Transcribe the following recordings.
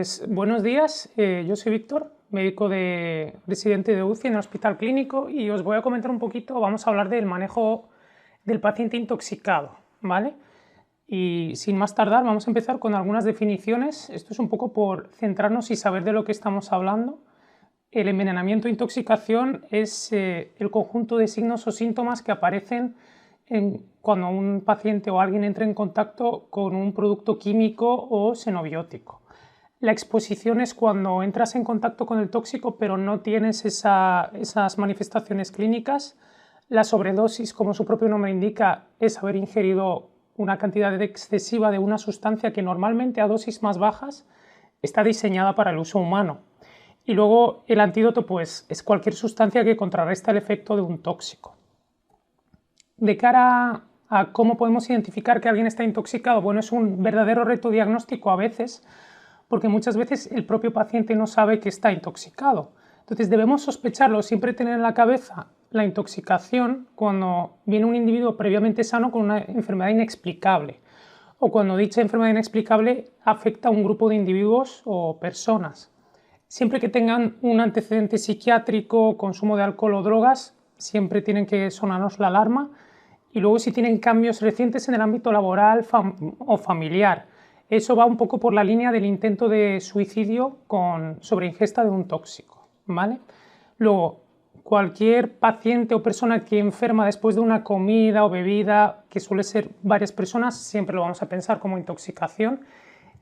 Pues buenos días, yo soy Víctor, médico residente de UCI en el Hospital Clínico y os voy a comentar un poquito, vamos a hablar del manejo del paciente intoxicado, ¿vale? Y sin más tardar vamos a empezar con algunas definiciones, esto es un poco por centrarnos y saber de lo que estamos hablando. El envenenamiento e intoxicación es el conjunto de signos o síntomas que aparecen cuando un paciente o alguien entra en contacto con un producto químico o xenobiótico. La exposición es cuando entras en contacto con el tóxico pero no tienes esas manifestaciones clínicas. La sobredosis, como su propio nombre indica, es haber ingerido una cantidad excesiva de una sustancia que normalmente a dosis más bajas está diseñada para el uso humano. Y luego el antídoto pues, es cualquier sustancia que contrarresta el efecto de un tóxico. De cara a cómo podemos identificar que alguien está intoxicado, bueno, es un verdadero reto diagnóstico a veces, porque muchas veces el propio paciente no sabe que está intoxicado. Entonces debemos sospecharlo, siempre tener en la cabeza la intoxicación cuando viene un individuo previamente sano con una enfermedad inexplicable o cuando dicha enfermedad inexplicable afecta a un grupo de individuos o personas. Siempre que tengan un antecedente psiquiátrico, consumo de alcohol o drogas, siempre tienen que sonarnos la alarma. Y luego si tienen cambios recientes en el ámbito laboral o familiar. Eso va un poco por la línea del intento de suicidio con sobreingesta de un tóxico, ¿vale? Luego, cualquier paciente o persona que enferma después de una comida o bebida, que suele ser varias personas, siempre lo vamos a pensar como intoxicación.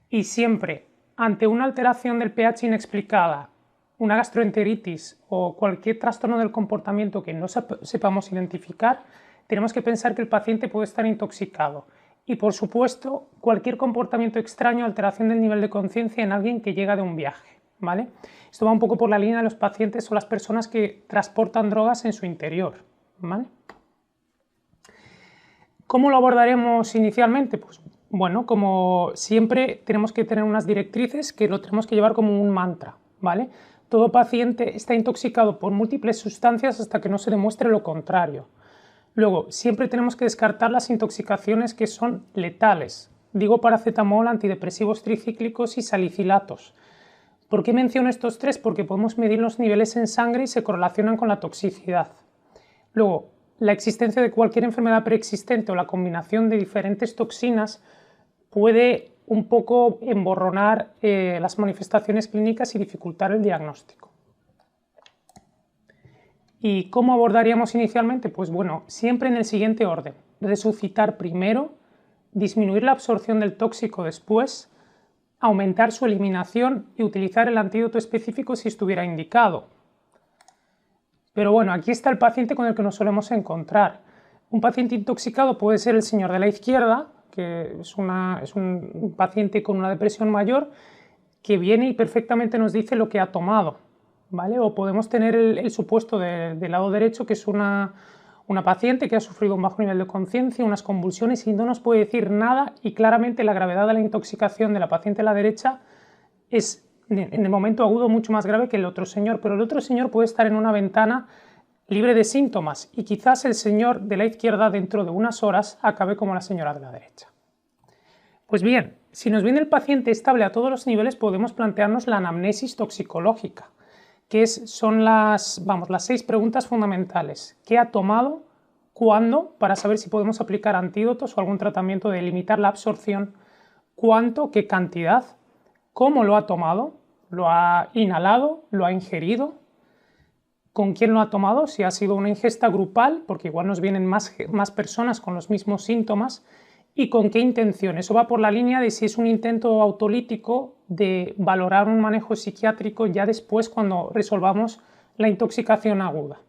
Y siempre, ante una alteración del pH inexplicada, una gastroenteritis o cualquier trastorno del comportamiento que no sepamos identificar, tenemos que pensar que el paciente puede estar intoxicado. Y, por supuesto, cualquier comportamiento extraño, alteración del nivel de conciencia en alguien que llega de un viaje, ¿vale? Esto va un poco por la línea de los pacientes o las personas que transportan drogas en su interior, ¿vale? ¿Cómo lo abordaremos inicialmente? Pues, bueno, como siempre, tenemos que tener unas directrices que lo tenemos que llevar como un mantra, ¿vale? Todo paciente está intoxicado por múltiples sustancias hasta que no se demuestre lo contrario. Luego, siempre tenemos que descartar las intoxicaciones que son letales. Digo paracetamol, antidepresivos tricíclicos y salicilatos. ¿Por qué menciono estos tres? Porque podemos medir los niveles en sangre y se correlacionan con la toxicidad. Luego, la existencia de cualquier enfermedad preexistente o la combinación de diferentes toxinas puede un poco emborronar las manifestaciones clínicas y dificultar el diagnóstico. ¿Y cómo abordaríamos inicialmente? Pues bueno, siempre en el siguiente orden. Resucitar primero, disminuir la absorción del tóxico después, aumentar su eliminación y utilizar el antídoto específico si estuviera indicado. Pero bueno, aquí está el paciente con el que nos solemos encontrar. Un paciente intoxicado puede ser el señor de la izquierda, que es un paciente con una depresión mayor, que viene y perfectamente nos dice lo que ha tomado, ¿vale? O podemos tener el supuesto del lado derecho, que es una paciente que ha sufrido un bajo nivel de conciencia, unas convulsiones y no nos puede decir nada, y claramente la gravedad de la intoxicación de la paciente a la derecha es en el momento agudo mucho más grave que el otro señor, pero el otro señor puede estar en una ventana libre de síntomas y quizás el señor de la izquierda dentro de unas horas acabe como la señora de la derecha. Pues bien, si nos viene el paciente estable a todos los niveles, podemos plantearnos la anamnesis toxicológica, que son las 6 preguntas fundamentales. ¿Qué ha tomado? ¿Cuándo? Para saber si podemos aplicar antídotos o algún tratamiento de limitar la absorción. ¿Cuánto? ¿Qué cantidad? ¿Cómo lo ha tomado? ¿Lo ha inhalado? ¿Lo ha ingerido? ¿Con quién lo ha tomado? Si ha sido una ingesta grupal, porque igual nos vienen más personas con los mismos síntomas. ¿Y con qué intención? Eso va por la línea de si es un intento autolítico de valorar un manejo psiquiátrico ya después cuando resolvamos la intoxicación aguda.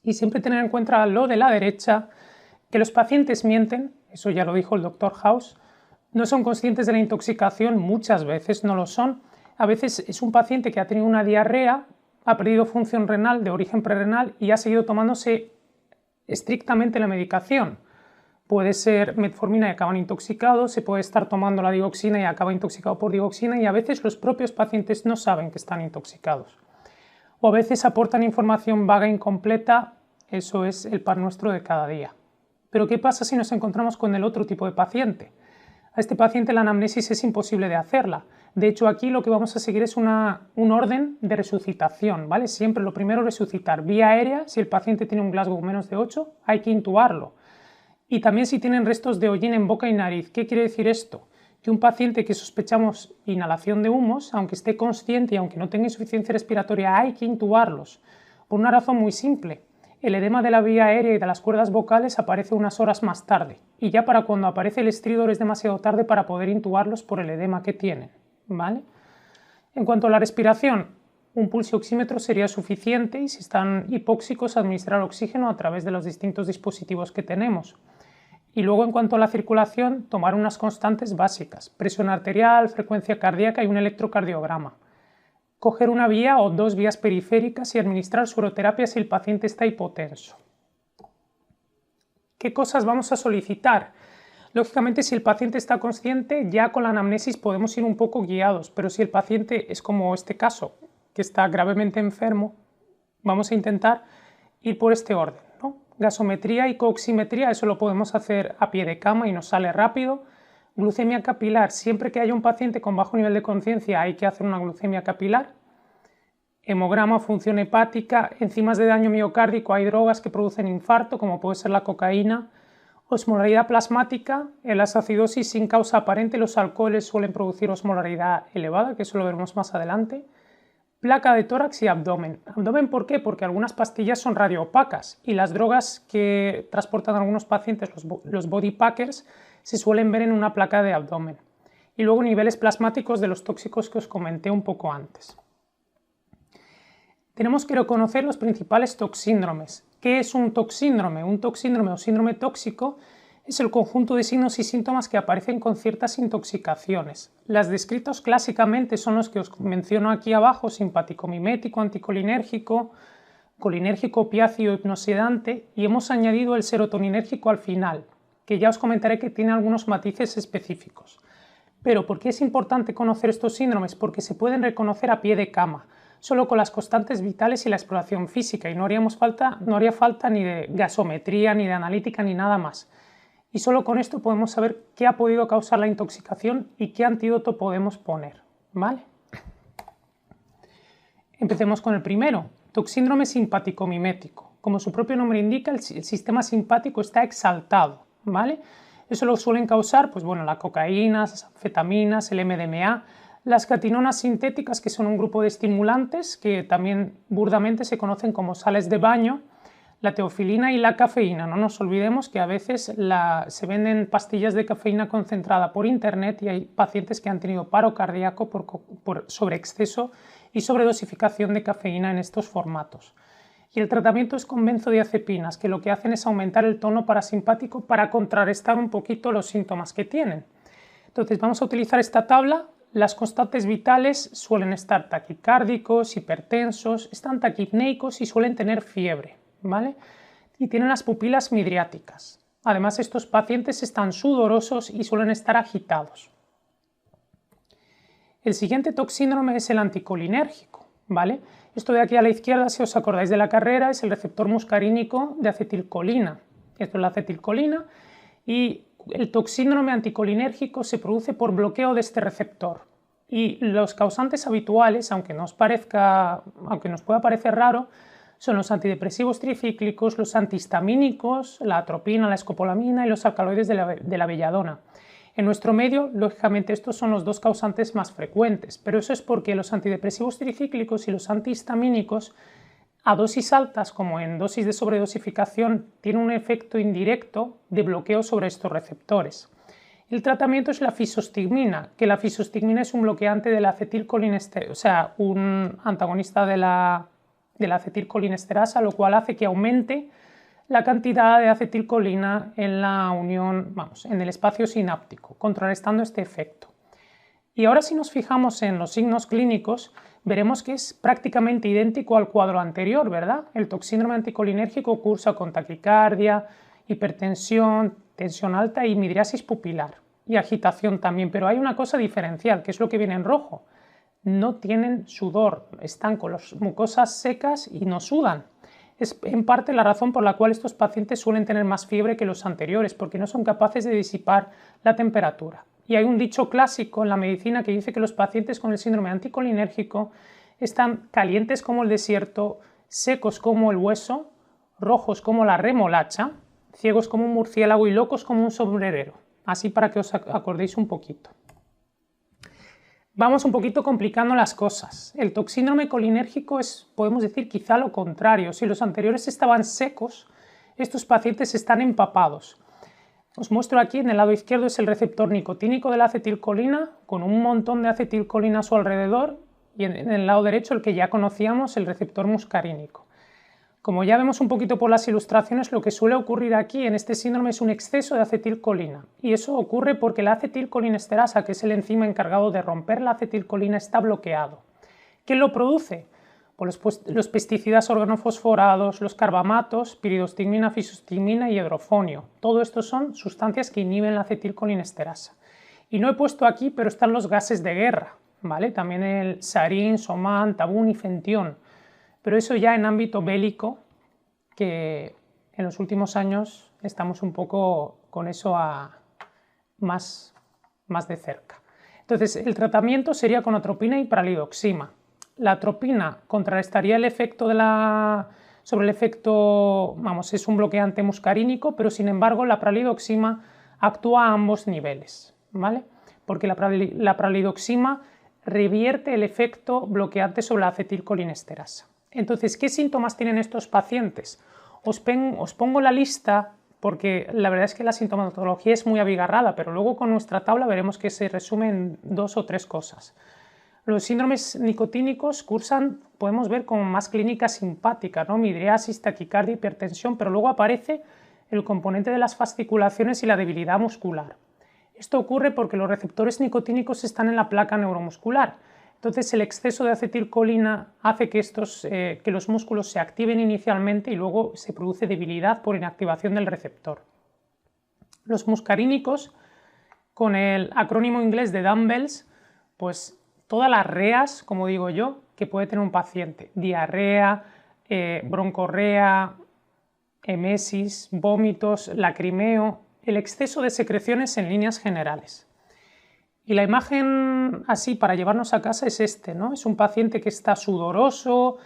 Y siempre tener en cuenta lo de la derecha, que los pacientes mienten, eso ya lo dijo el Dr. House, no son conscientes de la intoxicación, muchas veces no lo son. A veces es un paciente que ha tenido una diarrea, ha perdido función renal de origen prerrenal y ha seguido tomándose estrictamente la medicación. Puede ser metformina y acaban intoxicados, se puede estar tomando la digoxina y acaba intoxicado por digoxina y a veces los propios pacientes no saben que están intoxicados. O a veces aportan información vaga e incompleta, eso es el pan nuestro de cada día. Pero ¿qué pasa si nos encontramos con el otro tipo de paciente? A este paciente la anamnesis es imposible de hacerla. De hecho, aquí lo que vamos a seguir es un orden de resucitación, ¿vale? Siempre lo primero resucitar. Vía aérea, si el paciente tiene un Glasgow menos de 8, hay que intubarlo. Y también si tienen restos de hollín en boca y nariz. ¿Qué quiere decir esto? Que un paciente que sospechamos inhalación de humos, aunque esté consciente y aunque no tenga insuficiencia respiratoria, hay que intubarlos. Por una razón muy simple. El edema de la vía aérea y de las cuerdas vocales aparece unas horas más tarde, y ya para cuando aparece el estridor es demasiado tarde para poder intubarlos por el edema que tienen, ¿vale? En cuanto a la respiración, un pulsioxímetro sería suficiente y si están hipóxicos administrar oxígeno a través de los distintos dispositivos que tenemos. Y luego en cuanto a la circulación, tomar unas constantes básicas, presión arterial, frecuencia cardíaca y un electrocardiograma. Coger una vía o 2 vías periféricas y administrar sueroterapia si el paciente está hipotenso. ¿Qué cosas vamos a solicitar? Lógicamente, si el paciente está consciente, ya con la anamnesis podemos ir un poco guiados, pero si el paciente es como este caso, que está gravemente enfermo, vamos a intentar ir por este orden, ¿no? Gasometría y coximetría, eso lo podemos hacer a pie de cama y nos sale rápido. Glucemia capilar, siempre que haya un paciente con bajo nivel de conciencia hay que hacer una glucemia capilar. Hemograma, función hepática, enzimas de daño miocárdico, hay drogas que producen infarto, como puede ser la cocaína. Osmolaridad plasmática, en las acidosis sin causa aparente los alcoholes suelen producir osmolaridad elevada, que eso lo veremos más adelante. Placa de tórax y abdomen. ¿Abdomen por qué? Porque algunas pastillas son radioopacas y las drogas que transportan a algunos pacientes, los body packers, se suelen ver en una placa de abdomen. Y luego niveles plasmáticos de los tóxicos que os comenté un poco antes. Tenemos que reconocer los principales toxíndromes. ¿Qué es un toxíndrome? Un toxíndrome o síndrome tóxico es el conjunto de signos y síntomas que aparecen con ciertas intoxicaciones. Las descritos clásicamente son los que os menciono aquí abajo: simpático mimético, anticolinérgico, colinérgico, opiáceo, hipnosedante, y hemos añadido el serotoninérgico al final, que ya os comentaré que tiene algunos matices específicos. Pero ¿por qué es importante conocer estos síndromes? Porque se pueden reconocer a pie de cama, solo con las constantes vitales y la exploración física, y no haría falta ni de gasometría, ni de analítica, ni nada más. Y solo con esto podemos saber qué ha podido causar la intoxicación y qué antídoto podemos poner, ¿vale? Empecemos con el primero, toxíndrome simpático-mimético. Como su propio nombre indica, el sistema simpático está exaltado, ¿vale? Eso lo suelen causar, pues bueno, la cocaína, las anfetaminas, el MDMA, las catinonas sintéticas, que son un grupo de estimulantes que también burdamente se conocen como sales de baño, la teofilina y la cafeína. No nos olvidemos que a veces se venden pastillas de cafeína concentrada por internet y hay pacientes que han tenido paro cardíaco por sobreexceso y sobredosificación de cafeína en estos formatos. Y el tratamiento es con benzodiazepinas, que lo que hacen es aumentar el tono parasimpático para contrarrestar un poquito los síntomas que tienen. Entonces vamos a utilizar esta tabla. Las constantes vitales suelen estar taquicárdicos, hipertensos, están taquipneicos y suelen tener fiebre, ¿vale? Y tienen las pupilas midriáticas. Además, estos pacientes están sudorosos y suelen estar agitados. El siguiente toxíndrome es el anticolinérgico, ¿vale? Esto de aquí a la izquierda, si os acordáis de la carrera, es el receptor muscarínico de acetilcolina. Esto es la acetilcolina y el toxíndrome anticolinérgico se produce por bloqueo de este receptor. Y los causantes habituales, aunque nos pueda parecer raro, son los antidepresivos tricíclicos, los antihistamínicos, la atropina, la escopolamina y los alcaloides de la belladona. En nuestro medio, lógicamente, estos son los dos causantes más frecuentes, pero eso es porque los antidepresivos tricíclicos y los antihistamínicos, a dosis altas, como en dosis de sobredosificación, tienen un efecto indirecto de bloqueo sobre estos receptores. El tratamiento es la fisostigmina, que la fisostigmina es un bloqueante de la acetilcolinesterasa, o sea, un antagonista de la acetilcolinesterasa, lo cual hace que aumente la cantidad de acetilcolina en la unión, en el espacio sináptico, contrarrestando este efecto. Y ahora, si nos fijamos en los signos clínicos, veremos que es prácticamente idéntico al cuadro anterior, ¿verdad? El toxíndrome anticolinérgico cursa con taquicardia, hipertensión, tensión alta y midriasis pupilar, y agitación también, pero hay una cosa diferencial, que es lo que viene en rojo. No tienen sudor, están con las mucosas secas y no sudan. Es en parte la razón por la cual estos pacientes suelen tener más fiebre que los anteriores, porque no son capaces de disipar la temperatura. Y hay un dicho clásico en la medicina que dice que los pacientes con el síndrome anticolinérgico están calientes como el desierto, secos como el hueso, rojos como la remolacha, ciegos como un murciélago y locos como un sombrerero. Así para que os acordéis un poquito. Vamos un poquito complicando las cosas. El toxíndrome colinérgico es, podemos decir, quizá lo contrario. Si los anteriores estaban secos, estos pacientes están empapados. Os muestro aquí, en el lado izquierdo es el receptor nicotínico de la acetilcolina, con un montón de acetilcolina a su alrededor, y en el lado derecho el que ya conocíamos, el receptor muscarínico. Como ya vemos un poquito por las ilustraciones, lo que suele ocurrir aquí en este síndrome es un exceso de acetilcolina, y eso ocurre porque la acetilcolinesterasa, que es el enzima encargado de romper la acetilcolina, está bloqueado. ¿Quién lo produce? Pues los pesticidas organofosforados, los carbamatos, piridostigmina, fisostigmina y hidrofonio. Todo esto son sustancias que inhiben la acetilcolinesterasa. Y no he puesto aquí, pero están los gases de guerra, ¿vale? También el sarín, somán, tabún y fentión. Pero eso ya en ámbito bélico, que en los últimos años estamos un poco con eso más de cerca. Entonces, el tratamiento sería con atropina y pralidoxima. La atropina contrarrestaría el efecto sobre el efecto, es un bloqueante muscarínico, pero sin embargo la pralidoxima actúa a ambos niveles, ¿vale? Porque la pralidoxima revierte el efecto bloqueante sobre la acetilcolinesterasa. Entonces, ¿qué síntomas tienen estos pacientes? Os pongo la lista porque la verdad es que la sintomatología es muy abigarrada, pero luego con nuestra tabla veremos que se resume en 2 o 3 cosas. Los síndromes nicotínicos cursan, podemos ver, como más clínica simpática, ¿no? Midriasis, taquicardia, hipertensión, pero luego aparece el componente de las fasciculaciones y la debilidad muscular. Esto ocurre porque los receptores nicotínicos están en la placa neuromuscular. Entonces el exceso de acetilcolina hace que los músculos se activen inicialmente y luego se produce debilidad por inactivación del receptor. Los muscarínicos, con el acrónimo inglés de dumbbells, pues todas las reas, como digo yo, que puede tener un paciente: diarrea, broncorrea, emesis, vómitos, lacrimeo, el exceso de secreciones en líneas generales. Y la imagen así para llevarnos a casa es este, ¿no? Es un paciente que está sudoroso,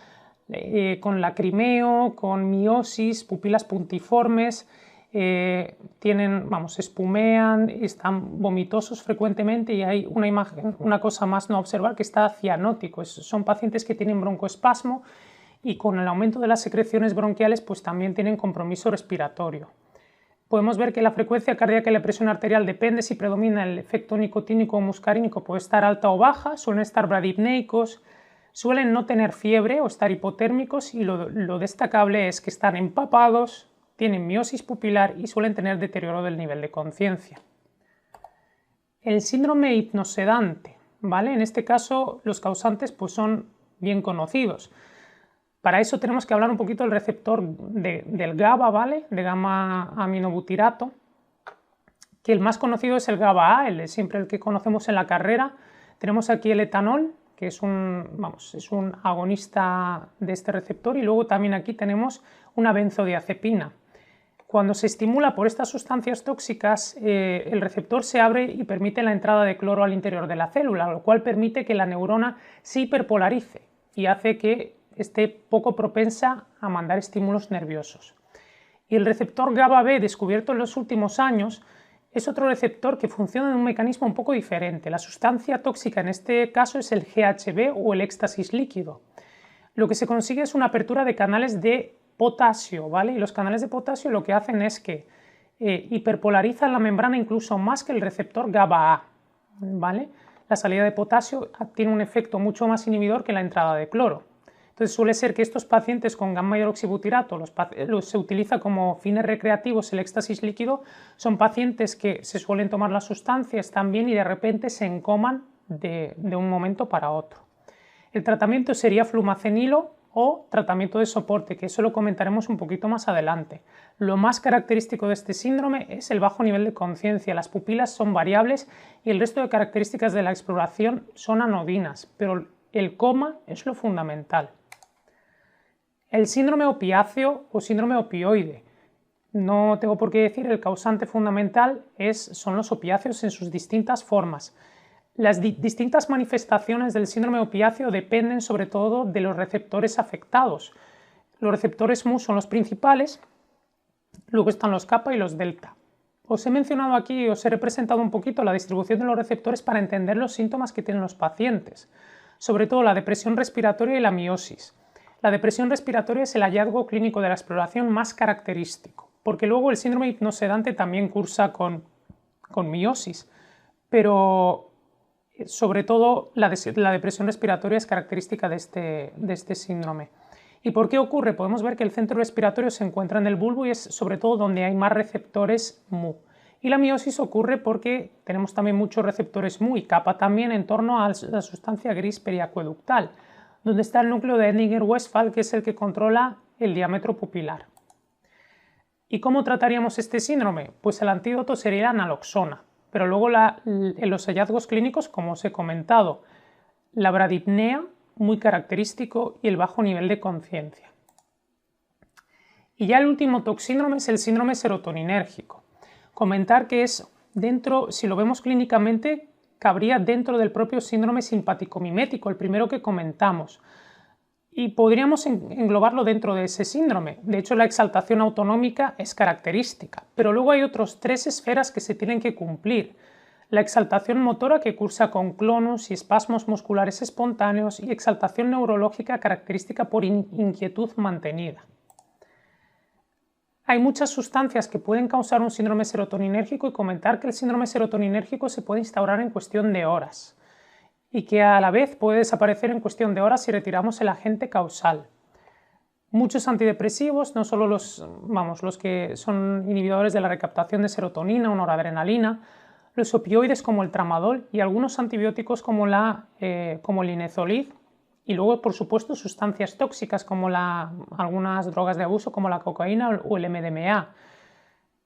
con lacrimeo, con miosis, pupilas puntiformes, espumean, están vomitosos frecuentemente y hay una cosa más no observar, que está cianótico. Son pacientes que tienen broncoespasmo y con el aumento de las secreciones bronquiales pues también tienen compromiso respiratorio. Podemos ver que la frecuencia cardíaca y la presión arterial depende si predomina el efecto nicotínico o muscarínico, puede estar alta o baja, suelen estar bradipneicos, suelen no tener fiebre o estar hipotérmicos y lo destacable es que están empapados, tienen miosis pupilar y suelen tener deterioro del nivel de conciencia. El síndrome hipnosedante, ¿vale? En este caso los causantes pues son bien conocidos. Para eso tenemos que hablar un poquito del receptor del GABA, ¿vale? De gamma aminobutirato, que el más conocido es el GABA-A, siempre el que conocemos en la carrera. Tenemos aquí el etanol, que es un agonista de este receptor, y luego también aquí tenemos una benzodiazepina. Cuando se estimula por estas sustancias tóxicas, el receptor se abre y permite la entrada de cloro al interior de la célula, lo cual permite que la neurona se hiperpolarice y hace que esté poco propensa a mandar estímulos nerviosos. Y el receptor GABA-B, descubierto en los últimos años, es otro receptor que funciona de un mecanismo un poco diferente. La sustancia tóxica en este caso es el GHB o el éxtasis líquido. Lo que se consigue es una apertura de canales de potasio, ¿vale? Y los canales de potasio lo que hacen es que hiperpolarizan la membrana incluso más que el receptor GABA-A, ¿vale? La salida de potasio tiene un efecto mucho más inhibidor que la entrada de cloro. Entonces suele ser que estos pacientes con gamma hidroxibutirato se utiliza como fines recreativos el éxtasis líquido, son pacientes que se suelen tomar las sustancias también y de repente se encoman de un momento para otro. El tratamiento sería flumacenilo o tratamiento de soporte, que eso lo comentaremos un poquito más adelante. Lo más característico de este síndrome es el bajo nivel de conciencia, las pupilas son variables y el resto de características de la exploración son anodinas, pero el coma es lo fundamental. El síndrome opiáceo o síndrome opioide. no tengo por qué decir, el causante fundamental son los opiáceos en sus distintas formas. Las distintas manifestaciones del síndrome opiáceo dependen sobre todo de los receptores afectados. Los receptores mu son los principales, luego están los kappa y los delta. Os he mencionado aquí, os he representado un poquito la distribución de los receptores para entender los síntomas que tienen los pacientes, sobre todo la depresión respiratoria y la miosis. La depresión respiratoria es el hallazgo clínico de la exploración más característico, porque luego el síndrome hipnosedante también cursa con miosis, pero sobre todo la depresión respiratoria es característica de este síndrome. ¿Y por qué ocurre? Podemos ver que el centro respiratorio se encuentra en el bulbo y es sobre todo donde hay más receptores mu. Y la miosis ocurre porque tenemos también muchos receptores mu y kappa también en torno a la sustancia gris periacueductal, donde está el núcleo de Edinger-Westphal, que es el que controla el diámetro pupilar. ¿Y cómo trataríamos este síndrome? Pues el antídoto sería la naloxona, pero luego en los hallazgos clínicos, como os he comentado, la bradipnea, muy característico, y el bajo nivel de conciencia. Y ya el último toxíndrome es el síndrome serotoninérgico. Comentar que es dentro, si lo vemos clínicamente, cabría dentro del propio síndrome simpático-mimético, el primero que comentamos. Y podríamos englobarlo dentro de ese síndrome. De hecho, la exaltación autonómica es característica, pero luego hay otras 3 esferas que se tienen que cumplir. La exaltación motora, que cursa con clonus y espasmos musculares espontáneos, y exaltación neurológica característica por inquietud mantenida. Hay muchas sustancias que pueden causar un síndrome serotoninérgico y comentar que el síndrome serotoninérgico se puede instaurar en cuestión de horas y que a la vez puede desaparecer en cuestión de horas si retiramos el agente causal. Muchos antidepresivos, no solo los que son inhibidores de la recaptación de serotonina o noradrenalina, los opioides como el tramadol y algunos antibióticos como el linezolid, y luego, por supuesto, sustancias tóxicas como algunas drogas de abuso como la cocaína o el MDMA.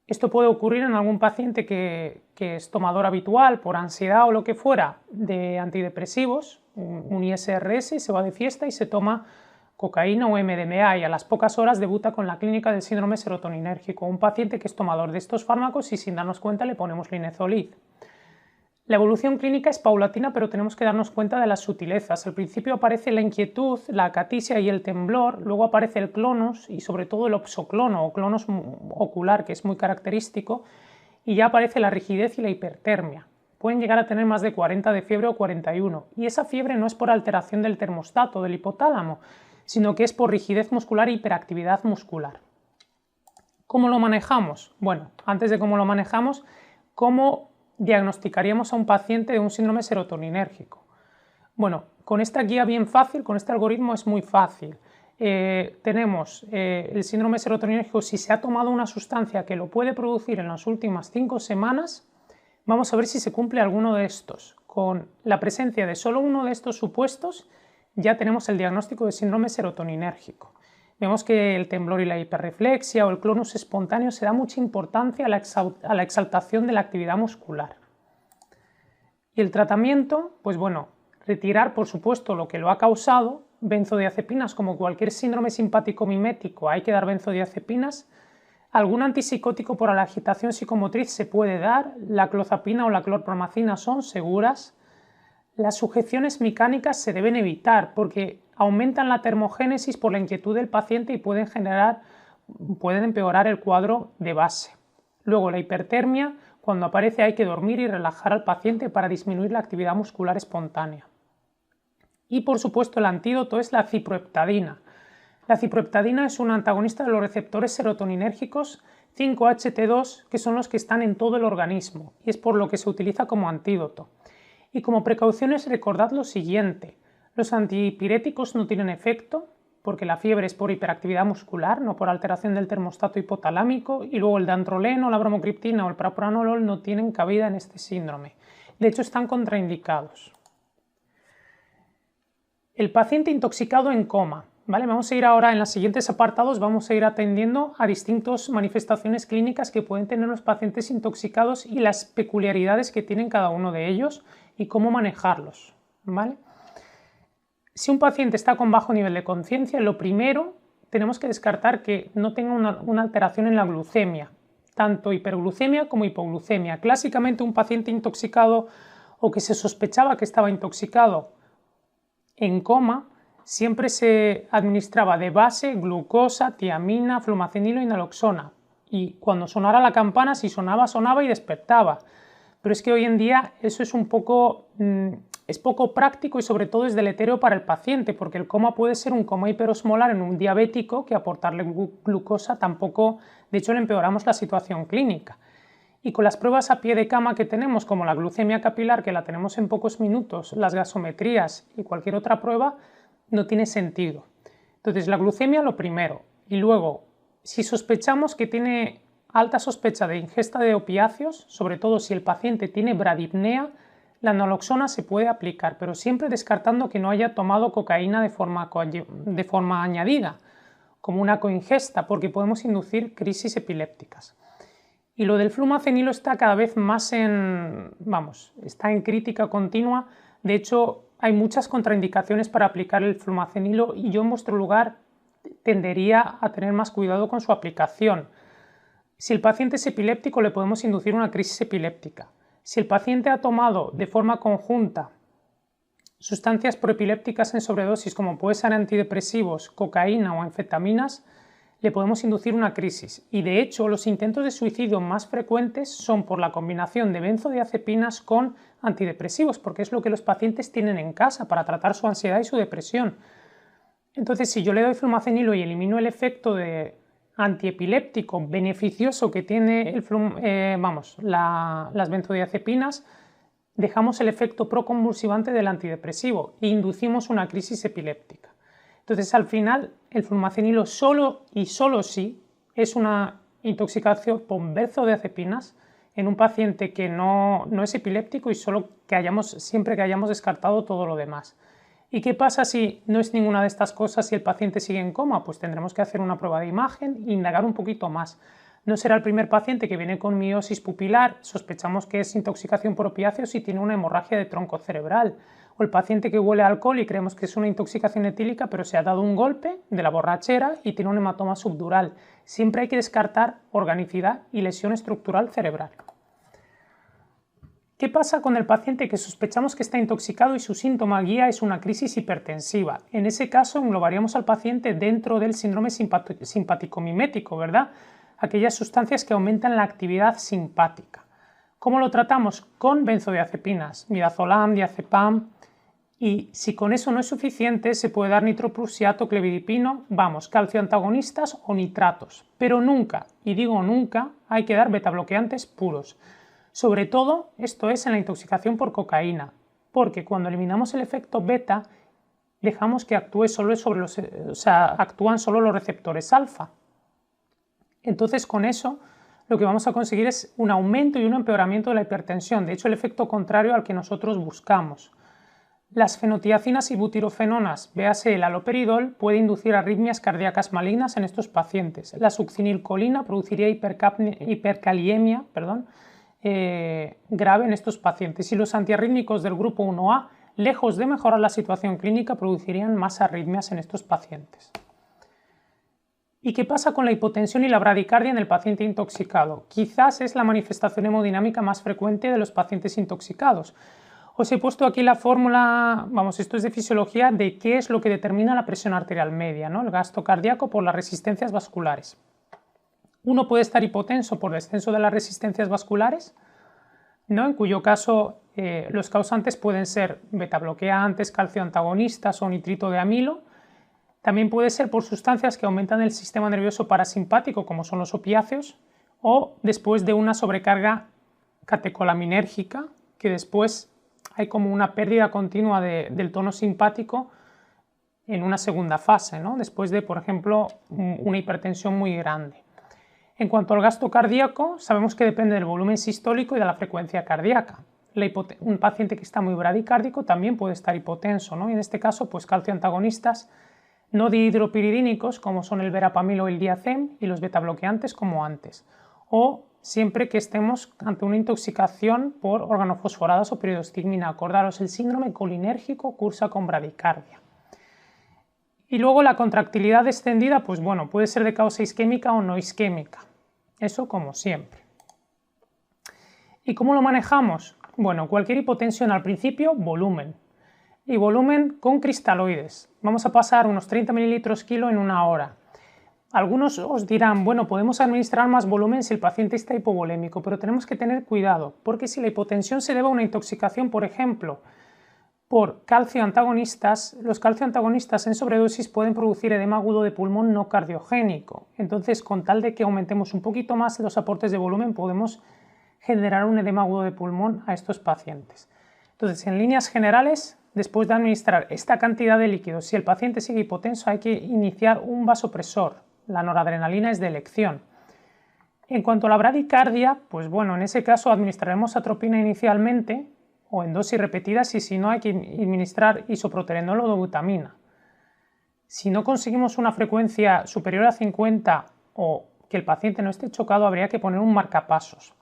Esto puede ocurrir en algún paciente que es tomador habitual por ansiedad o lo que fuera de antidepresivos, un ISRS, y se va de fiesta y se toma cocaína o MDMA y a las pocas horas debuta con la clínica del síndrome serotoninérgico. Un paciente que es tomador de estos fármacos y sin darnos cuenta le ponemos linezolid. La evolución clínica es paulatina, pero tenemos que darnos cuenta de las sutilezas. Al principio aparece la inquietud, la acatisia y el temblor, luego aparece el clonus y sobre todo el opsoclono o clonus ocular, que es muy característico, y ya aparece la rigidez y la hipertermia. Pueden llegar a tener más de 40 de fiebre o 41, y esa fiebre no es por alteración del termostato, del hipotálamo, sino que es por rigidez muscular e hiperactividad muscular. ¿Cómo lo manejamos? Bueno, antes de cómo lo manejamos, ¿cómo diagnosticaríamos a un paciente de un síndrome serotoninérgico? Bueno, con esta guía bien fácil, con este algoritmo es muy fácil. Tenemos el síndrome serotoninérgico. Si se ha tomado una sustancia que lo puede producir en las últimas 5 semanas, vamos a ver si se cumple alguno de estos. Con la presencia de solo uno de estos supuestos, ya tenemos el diagnóstico de síndrome serotoninérgico. Vemos que el temblor y la hiperreflexia o el clonus espontáneo se da mucha importancia a la exaltación de la actividad muscular. Y el tratamiento, pues bueno, retirar por supuesto lo que lo ha causado, benzodiazepinas, como cualquier síndrome simpático-mimético hay que dar benzodiazepinas. Algún antipsicótico por la agitación psicomotriz se puede dar, la clozapina o la clorpromacina son seguras. Las sujeciones mecánicas se deben evitar porque aumentan la termogénesis por la inquietud del paciente y pueden empeorar el cuadro de base. Luego la hipertermia, cuando aparece hay que dormir y relajar al paciente para disminuir la actividad muscular espontánea. Y por supuesto el antídoto es la ciproheptadina. La ciproheptadina es un antagonista de los receptores serotoninérgicos 5-HT2, que son los que están en todo el organismo y es por lo que se utiliza como antídoto. Y como precauciones recordad lo siguiente: los antipiréticos no tienen efecto porque la fiebre es por hiperactividad muscular, no por alteración del termostato hipotalámico, y luego el dantroleno, la bromocriptina o el prapranolol no tienen cabida en este síndrome. De hecho, están contraindicados. El paciente intoxicado en coma. ¿Vale? Vamos a ir ahora en los siguientes apartados, vamos a ir atendiendo a distintas manifestaciones clínicas que pueden tener los pacientes intoxicados y las peculiaridades que tienen cada uno de ellos y cómo manejarlos. ¿Vale? Si un paciente está con bajo nivel de conciencia, lo primero tenemos que descartar que no tenga una alteración en la glucemia, tanto hiperglucemia como hipoglucemia. Clásicamente un paciente intoxicado o que se sospechaba que estaba intoxicado en coma, siempre se administraba de base glucosa, tiamina, flumacenilo y naloxona. Y cuando sonara la campana, si sonaba, sonaba y despertaba. Pero es que hoy en día eso es es poco práctico y sobre todo es deleterio para el paciente, porque el coma puede ser un coma hiperosmolar en un diabético que aportarle glucosa tampoco, de hecho le empeoramos la situación clínica. Y con las pruebas a pie de cama que tenemos, como la glucemia capilar, que la tenemos en pocos minutos, las gasometrías y cualquier otra prueba, no tiene sentido. Entonces, la glucemia lo primero. Y luego, si sospechamos que tiene alta sospecha de ingesta de opiáceos, sobre todo si el paciente tiene bradipnea, la naloxona se puede aplicar, pero siempre descartando que no haya tomado cocaína de forma añadida, como una coingesta, porque podemos inducir crisis epilépticas. Y lo del flumacenilo está cada vez más está en crítica continua. De hecho, hay muchas contraindicaciones para aplicar el flumacenilo y yo en vuestro lugar tendería a tener más cuidado con su aplicación. Si el paciente es epiléptico, le podemos inducir una crisis epiléptica. Si el paciente ha tomado de forma conjunta sustancias proepilépticas en sobredosis, como pueden ser antidepresivos, cocaína o anfetaminas, le podemos inducir una crisis. Y de hecho, los intentos de suicidio más frecuentes son por la combinación de benzodiazepinas con antidepresivos, porque es lo que los pacientes tienen en casa para tratar su ansiedad y su depresión. Entonces, si yo le doy flumacenilo y elimino el efecto de antiepiléptico beneficioso que tiene las benzodiazepinas, dejamos el efecto proconvulsivante del antidepresivo e inducimos una crisis epiléptica. Entonces, al final, el flumacenilo solo sí es una intoxicación por benzodiazepinas en un paciente que no es epiléptico y siempre que hayamos descartado todo lo demás. ¿Y qué pasa si no es ninguna de estas cosas y el paciente sigue en coma? Pues tendremos que hacer una prueba de imagen e indagar un poquito más. No será el primer paciente que viene con miosis pupilar, sospechamos que es intoxicación por opiáceos y tiene una hemorragia de tronco cerebral. O el paciente que huele a alcohol y creemos que es una intoxicación etílica, pero se ha dado un golpe de la borrachera y tiene un hematoma subdural. Siempre hay que descartar organicidad y lesión estructural cerebral. ¿Qué pasa con el paciente que sospechamos que está intoxicado y su síntoma guía es una crisis hipertensiva? En ese caso englobaríamos al paciente dentro del síndrome simpático-mimético, ¿verdad? Aquellas sustancias que aumentan la actividad simpática. ¿Cómo lo tratamos? Con benzodiazepinas, midazolam, diazepam. Y si con eso no es suficiente, se puede dar nitroprusiato, clevidipino, calcio antagonistas o nitratos. Pero nunca, y digo nunca, hay que dar betabloqueantes puros. Sobre todo, esto es en la intoxicación por cocaína, porque cuando eliminamos el efecto beta, dejamos que actúan solo los receptores alfa. Entonces, con eso, lo que vamos a conseguir es un aumento y un empeoramiento de la hipertensión, de hecho, el efecto contrario al que nosotros buscamos. Las fenotiacinas y butirofenonas, véase el haloperidol, puede inducir arritmias cardíacas malignas en estos pacientes. La succinilcolina produciría hipercaliemia, grave en estos pacientes y los antiarrítmicos del grupo 1A, lejos de mejorar la situación clínica, producirían más arritmias en estos pacientes. ¿Y qué pasa con la hipotensión y la bradicardia en el paciente intoxicado? Quizás es la manifestación hemodinámica más frecuente de los pacientes intoxicados. Os he puesto aquí la fórmula, esto es de fisiología, de qué es lo que determina la presión arterial media, ¿no? El gasto cardíaco por las resistencias vasculares. Uno puede estar hipotenso por descenso de las resistencias vasculares, ¿no? En cuyo caso los causantes pueden ser betabloqueantes, calcio antagonistas o nitrito de amilo. También puede ser por sustancias que aumentan el sistema nervioso parasimpático, como son los opiáceos, o después de una sobrecarga catecolaminérgica, que después hay como una pérdida continua del tono simpático en una segunda fase, ¿no? Después de, por ejemplo, una hipertensión muy grande. En cuanto al gasto cardíaco, sabemos que depende del volumen sistólico y de la frecuencia cardíaca. Un paciente que está muy bradicárdico también puede estar hipotenso, ¿no? Y en este caso, pues calcio antagonistas no dihidropiridínicos, como son el verapamil o el diazem, y los betabloqueantes como antes. O siempre que estemos ante una intoxicación por organofosforadas o piridostigmina. Acordaros, el síndrome colinérgico cursa con bradicardia. Y luego la contractilidad extendida, pues bueno, puede ser de causa isquémica o no isquémica. Eso como siempre. ¿Y cómo lo manejamos? Bueno, cualquier hipotensión al principio, volumen. Y volumen con cristaloides. Vamos a pasar unos 30 mililitros kilo en una hora. Algunos os dirán, bueno, podemos administrar más volumen si el paciente está hipovolémico, pero tenemos que tener cuidado, porque si la hipotensión se debe a una intoxicación, por ejemplo, por calcio antagonistas, los calcio antagonistas en sobredosis pueden producir edema agudo de pulmón no cardiogénico. Entonces, con tal de que aumentemos un poquito más los aportes de volumen, podemos generar un edema agudo de pulmón a estos pacientes. Entonces, en líneas generales, después de administrar esta cantidad de líquidos, si el paciente sigue hipotenso, hay que iniciar un vasopresor. La noradrenalina es de elección. En cuanto a la bradicardia, pues bueno, en ese caso administraremos atropina inicialmente o en dosis repetidas y si no hay que administrar isoproterenol o dobutamina. Si no conseguimos una frecuencia superior a 50 o que el paciente no esté chocado, habría que poner un marcapasos.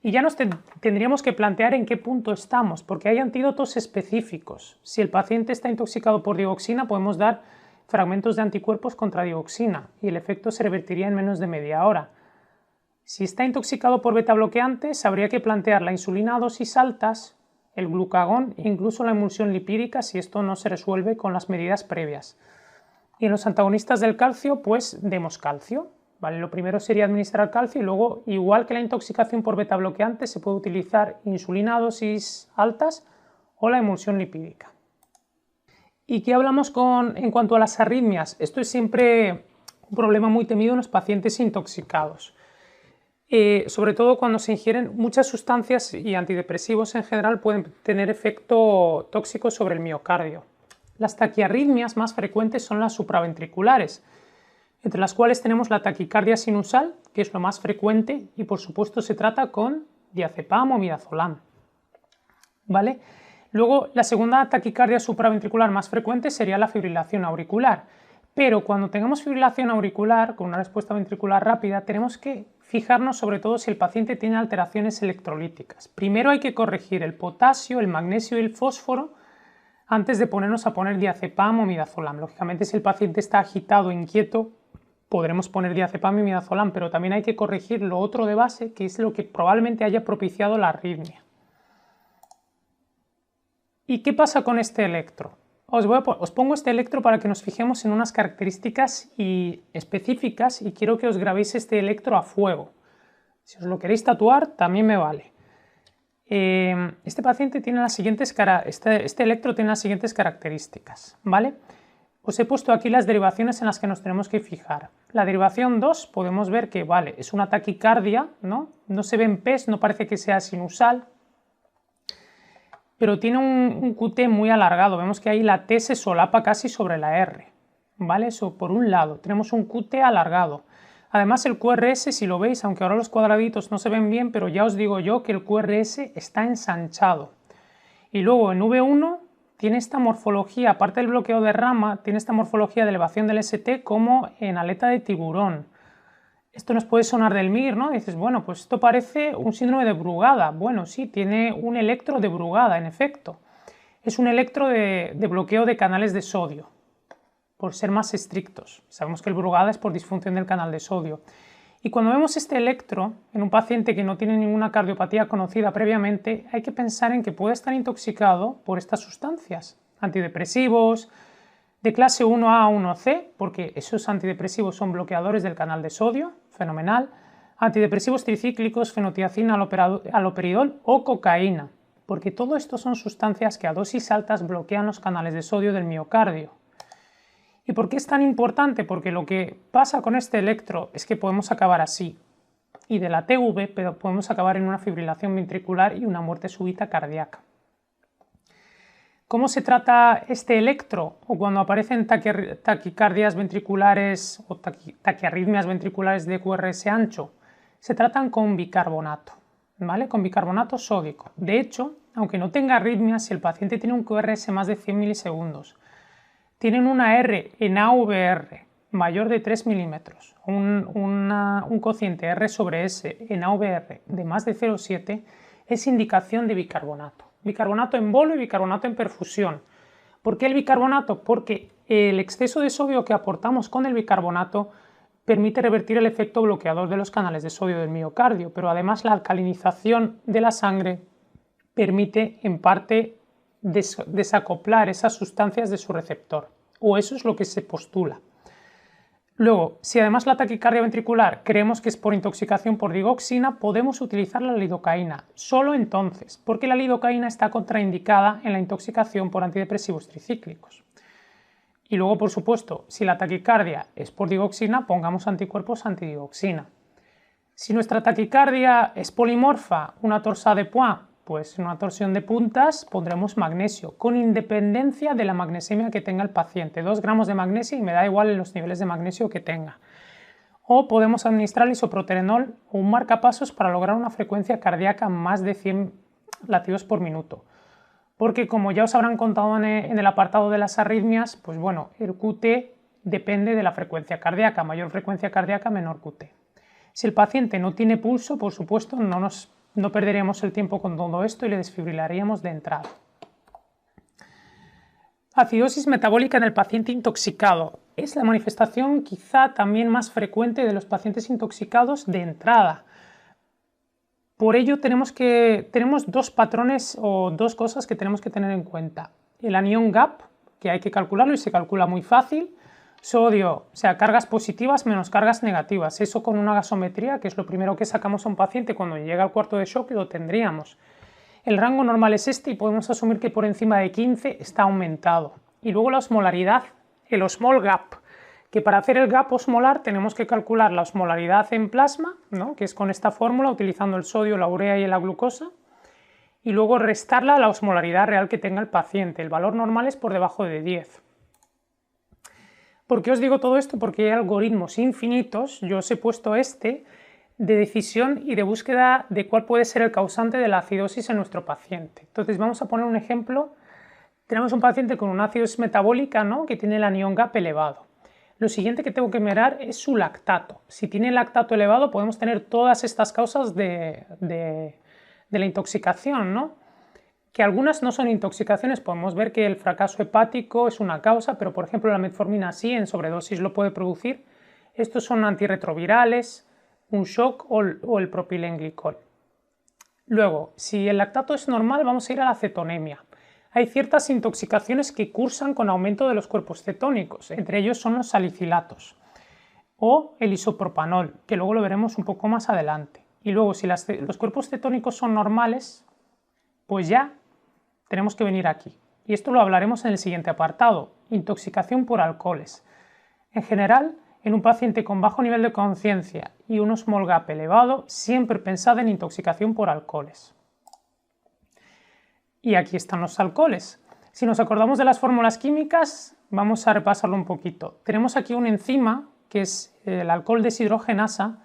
Y ya nos tendríamos que plantear en qué punto estamos, porque hay antídotos específicos. Si el paciente está intoxicado por digoxina, podemos dar fragmentos de anticuerpos contra digoxina y el efecto se revertiría en menos de media hora. Si está intoxicado por betabloqueantes, habría que plantear la insulina a dosis altas, el glucagón e incluso la emulsión lipídica si esto no se resuelve con las medidas previas. Y en los antagonistas del calcio, pues demos calcio. ¿Vale? Lo primero sería administrar calcio y luego, igual que la intoxicación por betabloqueantes, se puede utilizar insulina a dosis altas o la emulsión lipídica. ¿Y qué hablamos en cuanto a las arritmias? Esto es siempre un problema muy temido en los pacientes intoxicados. Sobre todo cuando se ingieren muchas sustancias y antidepresivos en general pueden tener efecto tóxico sobre el miocardio. Las taquiarritmias más frecuentes son las supraventriculares, entre las cuales tenemos la taquicardia sinusal, que es lo más frecuente y por supuesto se trata con diazepam o midazolam. ¿Vale? Luego, la segunda taquicardia supraventricular más frecuente sería la fibrilación auricular, pero cuando tengamos fibrilación auricular con una respuesta ventricular rápida tenemos que fijarnos sobre todo si el paciente tiene alteraciones electrolíticas. Primero hay que corregir el potasio, el magnesio y el fósforo antes de ponernos a poner diazepam o midazolam. Lógicamente, si el paciente está agitado, inquieto, podremos poner diazepam y midazolam, pero también hay que corregir lo otro de base, que es lo que probablemente haya propiciado la arritmia. ¿Y qué pasa con este electro? Os pongo este electro para que nos fijemos en unas características específicas y quiero que os grabéis este electro a fuego. Si os lo queréis tatuar, también me vale. Este paciente tiene este electro tiene las siguientes características, ¿vale? Os he puesto aquí las derivaciones en las que nos tenemos que fijar. La derivación 2 podemos ver que, vale, es una taquicardia, ¿no? No se ve en PES, no parece que sea sinusal, pero tiene un QT muy alargado. Vemos que ahí la T se solapa casi sobre la R, ¿vale? Eso por un lado, tenemos un QT alargado. Además el QRS, si lo veis, aunque ahora los cuadraditos no se ven bien, pero ya os digo yo que el QRS está ensanchado. Y luego en V1 tiene esta morfología, aparte del bloqueo de rama, tiene esta morfología de elevación del ST como en aleta de tiburón. Esto nos puede sonar del MIR, ¿no? Dices, bueno, pues esto parece un síndrome de Brugada. Bueno, sí, tiene un electro de Brugada, en efecto. Es un electro de bloqueo de canales de sodio, por ser más estrictos. Sabemos que el Brugada es por disfunción del canal de sodio. Y cuando vemos este electro en un paciente que no tiene ninguna cardiopatía conocida previamente, hay que pensar en que puede estar intoxicado por estas sustancias, antidepresivos, de clase 1A a 1C, porque esos antidepresivos son bloqueadores del canal de sodio, fenomenal, antidepresivos tricíclicos, fenotiazina, haloperidol o cocaína, porque todo esto son sustancias que a dosis altas bloquean los canales de sodio del miocardio. ¿Y por qué es tan importante? Porque lo que pasa con este electro es que podemos acabar así, y de la TV, pero podemos acabar en una fibrilación ventricular y una muerte súbita cardíaca. ¿Cómo se trata este electro? O cuando aparecen taquicardias ventriculares o taquiarritmias ventriculares de QRS ancho, se tratan con bicarbonato, ¿vale? Con bicarbonato sódico. De hecho, aunque no tenga arritmias, si el paciente tiene un QRS más de 100 milisegundos, tienen una R en AVR mayor de 3 milímetros, un cociente R sobre S en AVR de más de 0,7, es indicación de bicarbonato. Bicarbonato en bolo y bicarbonato en perfusión. ¿Por qué el bicarbonato? Porque el exceso de sodio que aportamos con el bicarbonato permite revertir el efecto bloqueador de los canales de sodio del miocardio, pero además la alcalinización de la sangre permite en parte desacoplar esas sustancias de su receptor, o eso es lo que se postula. Luego, si además la taquicardia ventricular creemos que es por intoxicación por digoxina, podemos utilizar la lidocaína, solo entonces, porque la lidocaína está contraindicada en la intoxicación por antidepresivos tricíclicos. Y luego, por supuesto, si la taquicardia es por digoxina, pongamos anticuerpos antidigoxina. Si nuestra taquicardia es polimorfa, una torsade de Poix, pues en una torsión de puntas pondremos magnesio, con independencia de la magnesemia que tenga el paciente. 2 gramos de magnesio y me da igual los niveles de magnesio que tenga. O podemos administrar isoproterenol o un marcapasos para lograr una frecuencia cardíaca más de 100 latidos por minuto. Porque como ya os habrán contado en el apartado de las arritmias, pues bueno, el QT depende de la frecuencia cardíaca. Mayor frecuencia cardíaca, menor QT. Si el paciente no tiene pulso, por supuesto, no perderíamos el tiempo con todo esto y le desfibrilaríamos de entrada. Acidosis metabólica en el paciente intoxicado. Es la manifestación quizá también más frecuente de los pacientes intoxicados de entrada. Por ello tenemos 2 patrones o 2 cosas que tenemos que tener en cuenta. El anion gap, que hay que calcularlo y se calcula muy fácil. Sodio, o sea, cargas positivas menos cargas negativas. Eso con una gasometría, que es lo primero que sacamos a un paciente cuando llega al cuarto de shock, lo tendríamos. El rango normal es este y podemos asumir que por encima de 15 está aumentado. Y luego la osmolaridad, el osmol gap, que para hacer el gap osmolar tenemos que calcular la osmolaridad en plasma, ¿no? Que es con esta fórmula, utilizando el sodio, la urea y la glucosa, y luego restarla a la osmolaridad real que tenga el paciente. El valor normal es por debajo de 10. ¿Por qué os digo todo esto? Porque hay algoritmos infinitos, yo os he puesto este, de decisión y de búsqueda de cuál puede ser el causante de la acidosis en nuestro paciente. Entonces vamos a poner un ejemplo. Tenemos un paciente con una acidosis metabólica, ¿no?, que tiene el anion gap elevado. Lo siguiente que tengo que mirar es su lactato. Si tiene lactato elevado podemos tener todas estas causas de la intoxicación, ¿no? Que algunas no son intoxicaciones, podemos ver que el fracaso hepático es una causa, pero por ejemplo la metformina sí, en sobredosis lo puede producir. Estos son antirretrovirales, un shock o el propilenglicol. Luego, si el lactato es normal, vamos a ir a la cetonemia. Hay ciertas intoxicaciones que cursan con aumento de los cuerpos cetónicos, entre ellos son los salicilatos o el isopropanol, que luego lo veremos un poco más adelante. Y luego, si los cuerpos cetónicos son normales, pues ya tenemos que venir aquí. Y esto lo hablaremos en el siguiente apartado, intoxicación por alcoholes. En general, en un paciente con bajo nivel de conciencia y un osmol gap elevado, siempre pensad en intoxicación por alcoholes. Y aquí están los alcoholes. Si nos acordamos de las fórmulas químicas, vamos a repasarlo un poquito. Tenemos aquí una enzima, que es el alcohol deshidrogenasa,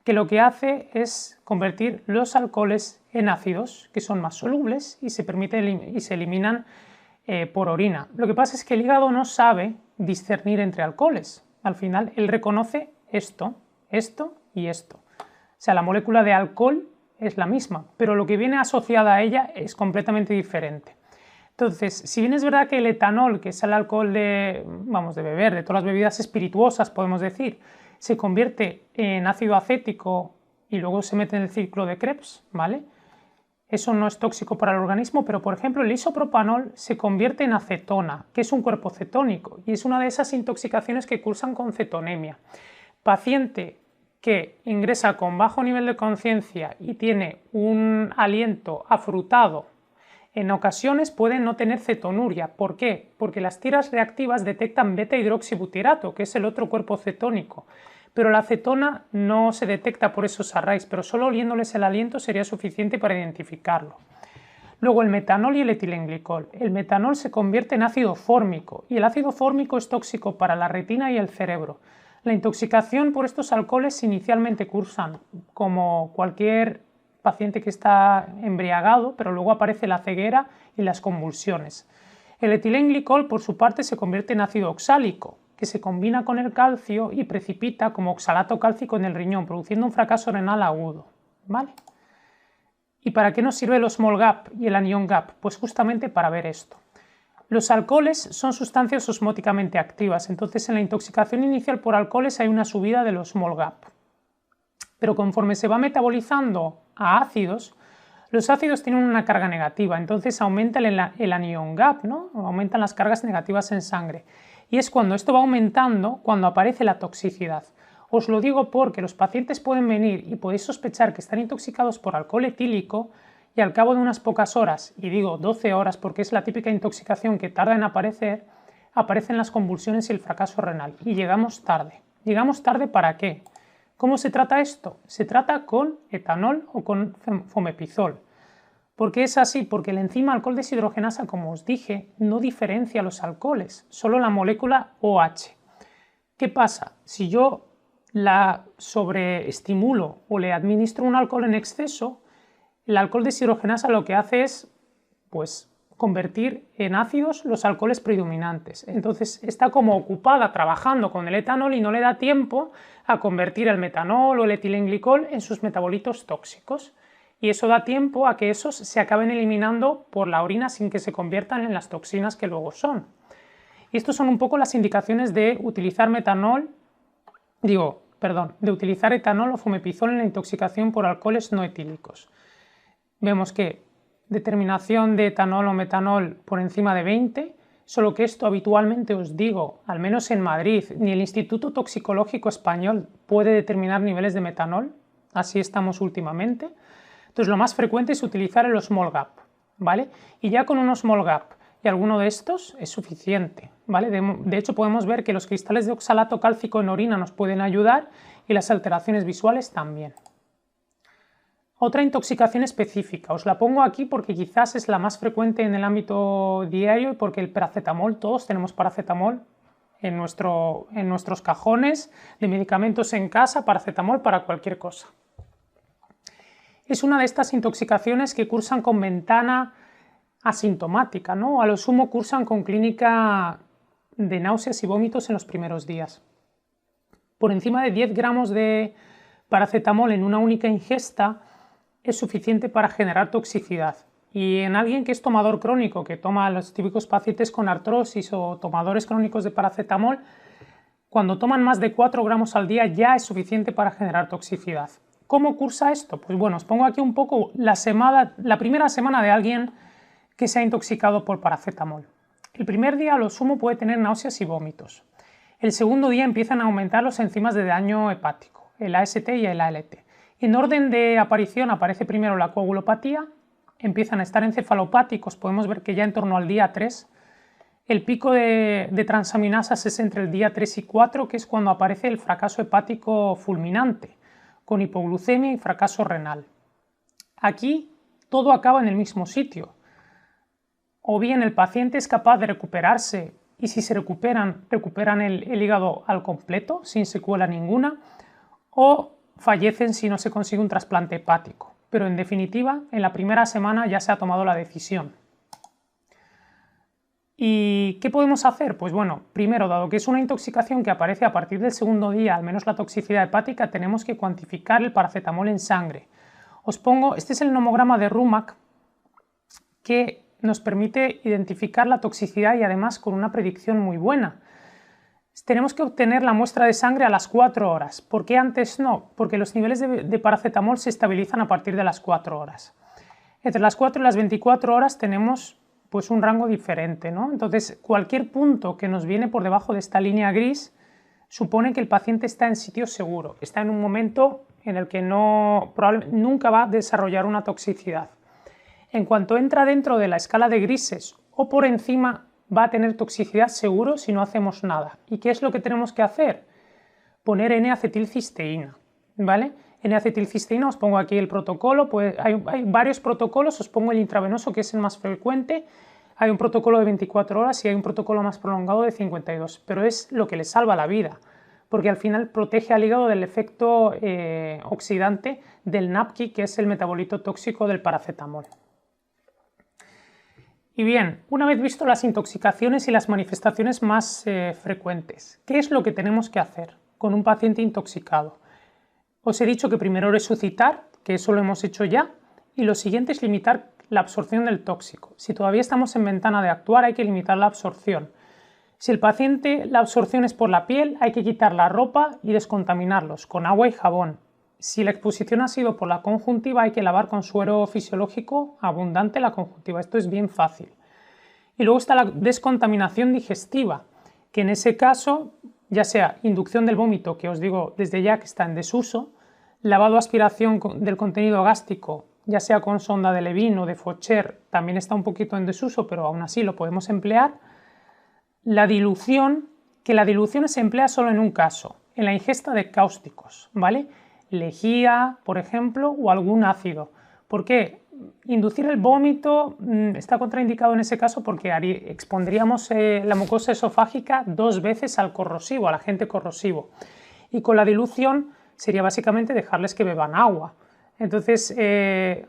que lo que hace es convertir los alcoholes en ácidos, que son más solubles y se eliminan por orina. Lo que pasa es que el hígado no sabe discernir entre alcoholes. Al final, él reconoce esto, esto y esto. O sea, la molécula de alcohol es la misma, pero lo que viene asociada a ella es completamente diferente. Entonces, si bien es verdad que el etanol, que es el alcohol de beber, de todas las bebidas espirituosas, podemos decir, se convierte en ácido acético y luego se mete en el ciclo de Krebs, ¿vale? Eso no es tóxico para el organismo, pero por ejemplo el isopropanol se convierte en acetona, que es un cuerpo cetónico y es una de esas intoxicaciones que cursan con cetonemia. Paciente que ingresa con bajo nivel de conciencia y tiene un aliento afrutado, en ocasiones puede no tener cetonuria. ¿Por qué? Porque las tiras reactivas detectan beta-hidroxibutirato, que es el otro cuerpo cetónico. Pero la acetona no se detecta por esos arrays, pero solo oliéndoles el aliento sería suficiente para identificarlo. Luego el metanol y el etilenglicol. El metanol se convierte en ácido fórmico y el ácido fórmico es tóxico para la retina y el cerebro. La intoxicación por estos alcoholes inicialmente cursan como cualquier paciente que está embriagado, pero luego aparece la ceguera y las convulsiones. El etilenglicol, por su parte, se convierte en ácido oxálico, que se combina con el calcio y precipita como oxalato cálcico en el riñón, produciendo un fracaso renal agudo, ¿vale? ¿Y para qué nos sirve el osmol gap y el anion gap? Pues justamente para ver esto. Los alcoholes son sustancias osmóticamente activas, entonces en la intoxicación inicial por alcoholes hay una subida del osmol gap. Pero conforme se va metabolizando a ácidos, los ácidos tienen una carga negativa, entonces aumenta el anion gap, ¿no? Aumentan las cargas negativas en sangre. Y es cuando esto va aumentando cuando aparece la toxicidad. Os lo digo porque los pacientes pueden venir y podéis sospechar que están intoxicados por alcohol etílico y al cabo de unas pocas horas, y digo 12 horas porque es la típica intoxicación que tarda en aparecer, aparecen las convulsiones y el fracaso renal. Y llegamos tarde. ¿Llegamos tarde para qué? ¿Cómo se trata esto? Se trata con etanol o con fomepizol. ¿Por qué es así? Porque la enzima alcohol deshidrogenasa, como os dije, no diferencia los alcoholes, solo la molécula OH. ¿Qué pasa? Si yo la sobreestimulo o le administro un alcohol en exceso, el alcohol deshidrogenasa lo que hace es, pues, convertir en ácidos los alcoholes predominantes. Entonces está como ocupada trabajando con el etanol y no le da tiempo a convertir el metanol o el etilenglicol en sus metabolitos tóxicos. Y eso da tiempo a que esos se acaben eliminando por la orina sin que se conviertan en las toxinas que luego son. Y estas son un poco las indicaciones de utilizar de utilizar etanol o fomepizol en la intoxicación por alcoholes no etílicos. Vemos que determinación de etanol o metanol por encima de 20, solo que esto habitualmente os digo, al menos en Madrid, ni el Instituto Toxicológico Español puede determinar niveles de metanol, así estamos últimamente. Entonces lo más frecuente es utilizar el osmol gap, ¿vale? Y ya con un osmol gap y alguno de estos es suficiente, ¿vale? De hecho podemos ver que los cristales de oxalato cálcico en orina nos pueden ayudar y las alteraciones visuales también. Otra intoxicación específica, os la pongo aquí porque quizás es la más frecuente en el ámbito diario y porque el paracetamol, todos tenemos paracetamol en nuestros cajones de medicamentos en casa, paracetamol para cualquier cosa. Es una de estas intoxicaciones que cursan con ventana asintomática, ¿no? A lo sumo cursan con clínica de náuseas y vómitos en los primeros días. Por encima de 10 gramos de paracetamol en una única ingesta es suficiente para generar toxicidad. Y en alguien que es tomador crónico, que toma a los típicos pacientes con artrosis o tomadores crónicos de paracetamol, cuando toman más de 4 gramos al día ya es suficiente para generar toxicidad. ¿Cómo cursa esto? Pues bueno, os pongo aquí un poco la primera semana de alguien que se ha intoxicado por paracetamol. El primer día a lo sumo puede tener náuseas y vómitos. El segundo día empiezan a aumentar los enzimas de daño hepático, el AST y el ALT. En orden de aparición aparece primero la coagulopatía, empiezan a estar encefalopáticos, podemos ver que ya en torno al día 3. El pico de transaminasas es entre el día 3 y 4, que es cuando aparece el fracaso hepático fulminante, con hipoglucemia y fracaso renal. Aquí todo acaba en el mismo sitio. O bien el paciente es capaz de recuperarse y si se recuperan el hígado al completo, sin secuela ninguna, o fallecen si no se consigue un trasplante hepático. Pero en definitiva, en la primera semana ya se ha tomado la decisión. ¿Y qué podemos hacer? Pues bueno, primero, dado que es una intoxicación que aparece a partir del segundo día, al menos la toxicidad hepática, tenemos que cuantificar el paracetamol en sangre. Os pongo, este es el nomograma de Rumack que nos permite identificar la toxicidad y además con una predicción muy buena. Tenemos que obtener la muestra de sangre a las 4 horas. ¿Por qué antes no? Porque los niveles de paracetamol se estabilizan a partir de las 4 horas. Entre las 4 y las 24 horas tenemos pues un rango diferente, ¿no? Entonces, cualquier punto que nos viene por debajo de esta línea gris supone que el paciente está en sitio seguro, está en un momento en el que probablemente nunca va a desarrollar una toxicidad. En cuanto entra dentro de la escala de grises o por encima, va a tener toxicidad seguro si no hacemos nada. ¿Y qué es lo que tenemos que hacer? Poner N-acetilcisteína, ¿vale? N-acetilcisteína, os pongo aquí el protocolo, pues hay varios protocolos, os pongo el intravenoso que es el más frecuente, hay un protocolo de 24 horas y hay un protocolo más prolongado de 52, pero es lo que le salva la vida, porque al final protege al hígado del efecto oxidante del NAPQI, que es el metabolito tóxico del paracetamol. Y bien, una vez visto las intoxicaciones y las manifestaciones más frecuentes, ¿qué es lo que tenemos que hacer con un paciente intoxicado? Os he dicho que primero resucitar, que eso lo hemos hecho ya, y lo siguiente es limitar la absorción del tóxico. Si todavía estamos en ventana de actuar, hay que limitar la absorción. Si el paciente, la absorción es por la piel, hay que quitar la ropa y descontaminarlos con agua y jabón. Si la exposición ha sido por la conjuntiva, hay que lavar con suero fisiológico abundante la conjuntiva. Esto es bien fácil. Y luego está la descontaminación digestiva, que en ese caso, ya sea inducción del vómito, que os digo desde ya que está en desuso, lavado o aspiración del contenido gástrico, ya sea con sonda de Levin o de Faucher, también está un poquito en desuso, pero aún así lo podemos emplear. La dilución, que la dilución se emplea solo en un caso, en la ingesta de cáusticos, ¿vale? Lejía, por ejemplo, o algún ácido. ¿Por qué? Inducir el vómito está contraindicado en ese caso porque expondríamos la mucosa esofágica 2 veces al corrosivo, al agente corrosivo. Y con la dilución sería básicamente dejarles que beban agua. Entonces,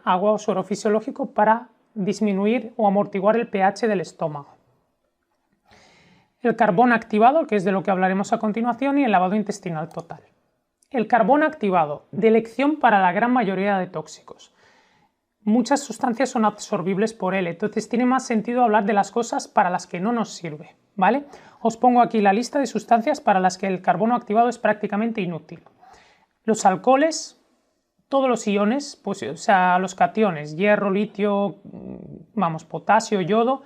agua o suero fisiológico para disminuir o amortiguar el pH del estómago. El carbón activado, que es de lo que hablaremos a continuación, y el lavado intestinal total. El carbón activado, de elección para la gran mayoría de tóxicos. Muchas sustancias son absorbibles por él, entonces tiene más sentido hablar de las cosas para las que no nos sirve, ¿vale? Os pongo aquí la lista de sustancias para las que el carbono activado es prácticamente inútil. Los alcoholes, todos los iones, pues, o sea, los cationes, hierro, litio, potasio, yodo,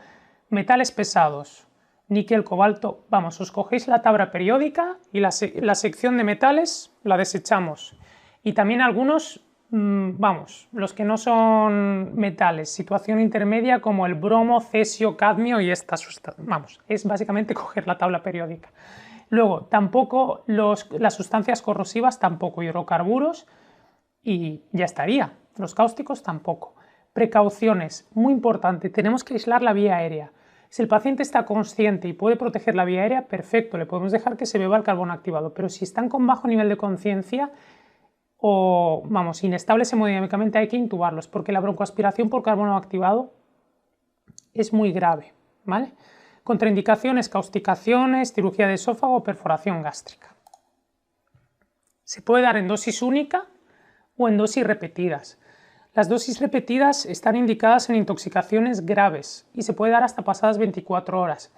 metales pesados, níquel, cobalto, os cogéis la tabla periódica y la sección de metales la desechamos. Y también algunos, los que no son metales, situación intermedia como el bromo, cesio, cadmio y estas sustancias. Es básicamente coger la tabla periódica. Luego, tampoco las sustancias corrosivas, tampoco hidrocarburos y ya estaría. Los cáusticos tampoco. Precauciones, muy importante, tenemos que aislar la vía aérea. Si el paciente está consciente y puede proteger la vía aérea, perfecto, le podemos dejar que se beba el carbono activado, pero si están con bajo nivel de conciencia o, inestables hemodinámicamente, hay que intubarlos, porque la broncoaspiración por carbono activado es muy grave, ¿vale? Contraindicaciones, causticaciones, cirugía de esófago o perforación gástrica. Se puede dar en dosis única o en dosis repetidas. Las dosis repetidas están indicadas en intoxicaciones graves y se puede dar hasta pasadas 24 horas.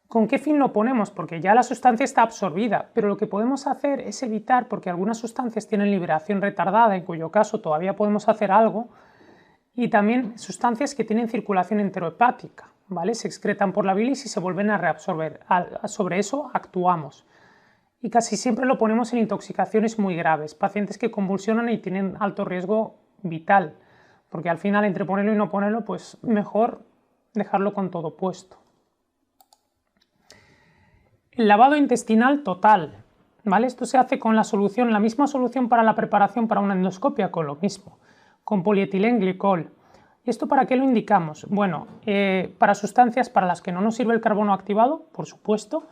¿Con qué fin lo ponemos? Porque ya la sustancia está absorbida, pero lo que podemos hacer es evitar, porque algunas sustancias tienen liberación retardada, en cuyo caso todavía podemos hacer algo, y también sustancias que tienen circulación enterohepática, ¿vale? Se excretan por la bilis y se vuelven a reabsorber. Sobre eso actuamos. Y casi siempre lo ponemos en intoxicaciones muy graves, pacientes que convulsionan y tienen alto riesgo vital, porque al final entre ponerlo y no ponerlo, pues mejor dejarlo con todo puesto. El lavado intestinal total, ¿vale? Esto se hace con la misma solución para la preparación para una endoscopia, con lo mismo, con polietilenglicol. ¿Y esto para qué lo indicamos? Bueno, para sustancias para las que no nos sirve el carbono activado, por supuesto,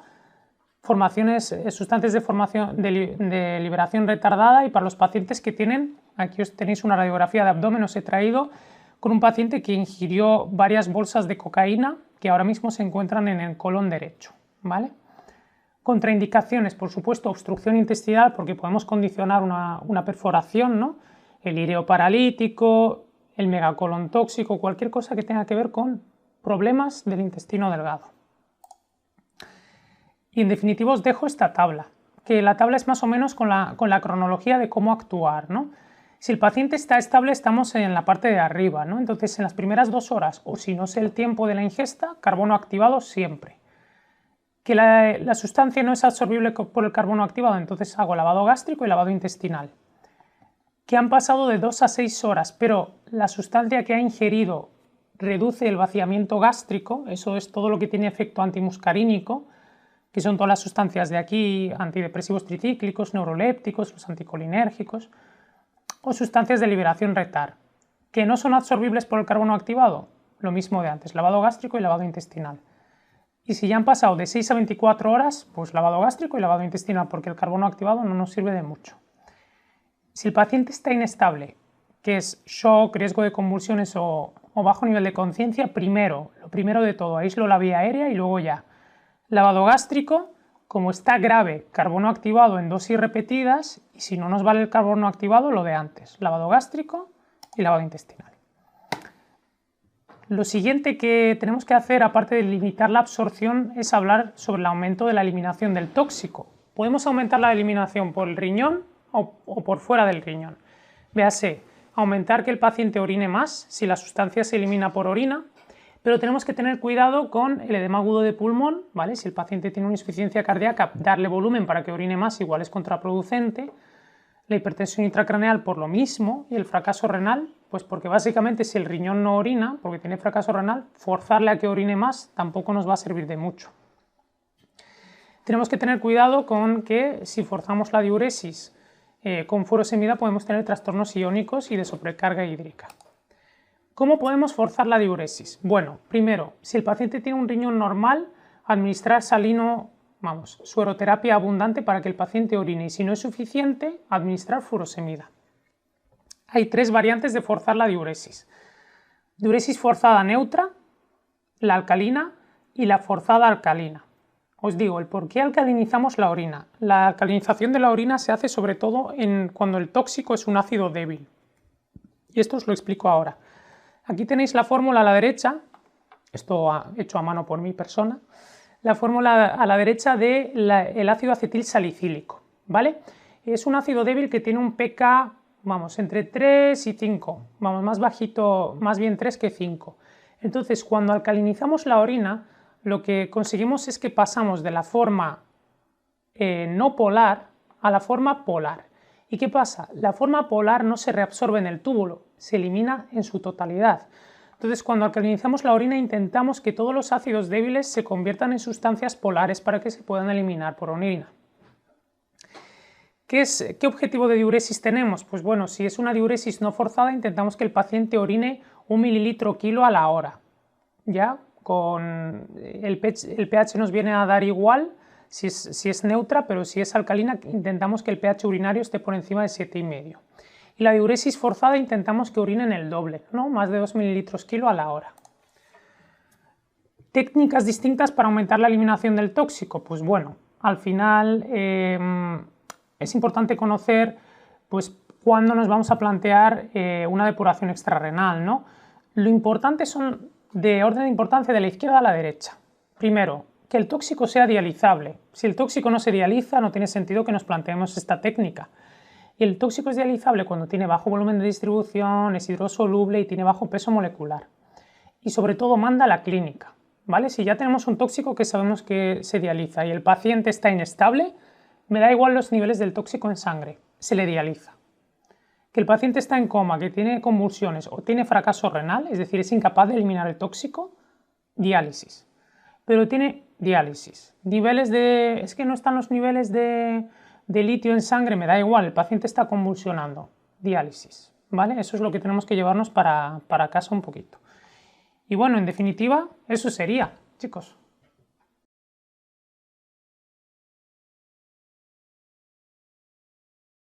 sustancias de liberación retardada y para los pacientes que tienen, aquí os tenéis una radiografía de abdomen, os he traído con un paciente que ingirió varias bolsas de cocaína que ahora mismo se encuentran en el colon derecho, ¿vale? Contraindicaciones, por supuesto, obstrucción intestinal porque podemos condicionar una perforación, ¿no? El íreo paralítico, el megacolon tóxico, cualquier cosa que tenga que ver con problemas del intestino delgado. Y en definitiva os dejo esta tabla, que la tabla es más o menos con la cronología de cómo actuar, ¿no? Si el paciente está estable, estamos en la parte de arriba, ¿no? Entonces, en las primeras 2 horas, o si no sé el tiempo de la ingesta, carbono activado siempre. Que la sustancia no es absorbible por el carbono activado, entonces hago lavado gástrico y lavado intestinal. Que han pasado de 2 a 6 horas, pero la sustancia que ha ingerido reduce el vaciamiento gástrico, eso es todo lo que tiene efecto antimuscarínico, que son todas las sustancias de aquí, antidepresivos tricíclicos, neurolépticos, los anticolinérgicos, o sustancias de liberación retard, que no son absorbibles por el carbono activado, lo mismo de antes, lavado gástrico y lavado intestinal. Y si ya han pasado de 6 a 24 horas, pues lavado gástrico y lavado intestinal, porque el carbono activado no nos sirve de mucho. Si el paciente está inestable, que es shock, riesgo de convulsiones o bajo nivel de conciencia, lo primero de todo, aíslo la vía aérea y luego ya. Lavado gástrico, como está grave, carbono activado en dosis repetidas, y si no nos vale el carbono activado, lo de antes, lavado gástrico y lavado intestinal. Lo siguiente que tenemos que hacer, aparte de limitar la absorción, es hablar sobre el aumento de la eliminación del tóxico. Podemos aumentar la eliminación por el riñón o por fuera del riñón. Véase, aumentar que el paciente orine más si la sustancia se elimina por orina, pero tenemos que tener cuidado con el edema agudo de pulmón, ¿vale? Si el paciente tiene una insuficiencia cardíaca, darle volumen para que orine más igual es contraproducente. La hipertensión intracraneal por lo mismo, y el fracaso renal, pues porque básicamente si el riñón no orina, porque tiene fracaso renal, forzarle a que orine más tampoco nos va a servir de mucho. Tenemos que tener cuidado con que si forzamos la diuresis con furosemida podemos tener trastornos iónicos y de sobrecarga hídrica. ¿Cómo podemos forzar la diuresis? Bueno, primero, si el paciente tiene un riñón normal, administrar sueroterapia abundante para que el paciente orine, y si no es suficiente, administrar furosemida. Hay 3 variantes de forzar la diuresis. Diuresis forzada neutra, la alcalina y la forzada alcalina. Os digo, el por qué alcalinizamos la orina. La alcalinización de la orina se hace sobre todo cuando el tóxico es un ácido débil. Y esto os lo explico ahora. Aquí tenéis la fórmula a la derecha, esto hecho a mano por mi persona, la fórmula a la derecha del ácido acetil salicílico, ¿vale? Es un ácido débil que tiene un pK, entre 3 y 5, más bajito, más bien 3 que 5. Entonces, cuando alcalinizamos la orina, lo que conseguimos es que pasamos de la forma no polar a la forma polar. ¿Y qué pasa? La forma polar no se reabsorbe en el túbulo, se elimina en su totalidad. Entonces, cuando alcalinizamos la orina, intentamos que todos los ácidos débiles se conviertan en sustancias polares para que se puedan eliminar por orina. ¿Qué objetivo de diuresis tenemos? Pues bueno, si es una diuresis no forzada, intentamos que el paciente orine 1 mililitro/kilo a la hora. ¿Ya? Con el pH nos viene a dar igual si es neutra, pero si es alcalina intentamos que el pH urinario esté por encima de 7,5. Y la diuresis forzada intentamos que orinen el doble, ¿no? Más de 2 mililitros/kilo a la hora. ¿Técnicas distintas para aumentar la eliminación del tóxico? Pues bueno, al final es importante conocer pues, cuándo nos vamos a plantear una depuración extrarrenal, ¿no? Lo importante son de orden de importancia de la izquierda a la derecha. Primero, que el tóxico sea dializable. Si el tóxico no se dializa, no tiene sentido que nos planteemos esta técnica. Y el tóxico es dializable cuando tiene bajo volumen de distribución, es hidrosoluble y tiene bajo peso molecular. Y sobre todo manda a la clínica, ¿vale? Si ya tenemos un tóxico que sabemos que se dializa y el paciente está inestable, me da igual los niveles del tóxico en sangre, se le dializa. Que el paciente está en coma, que tiene convulsiones o tiene fracaso renal, es decir, es incapaz de eliminar el tóxico, diálisis. Pero tiene diálisis. Es que no están los niveles de litio en sangre, me da igual, el paciente está convulsionando, diálisis, ¿vale? Eso es lo que tenemos que llevarnos para casa un poquito. Y bueno, en definitiva, eso sería, chicos.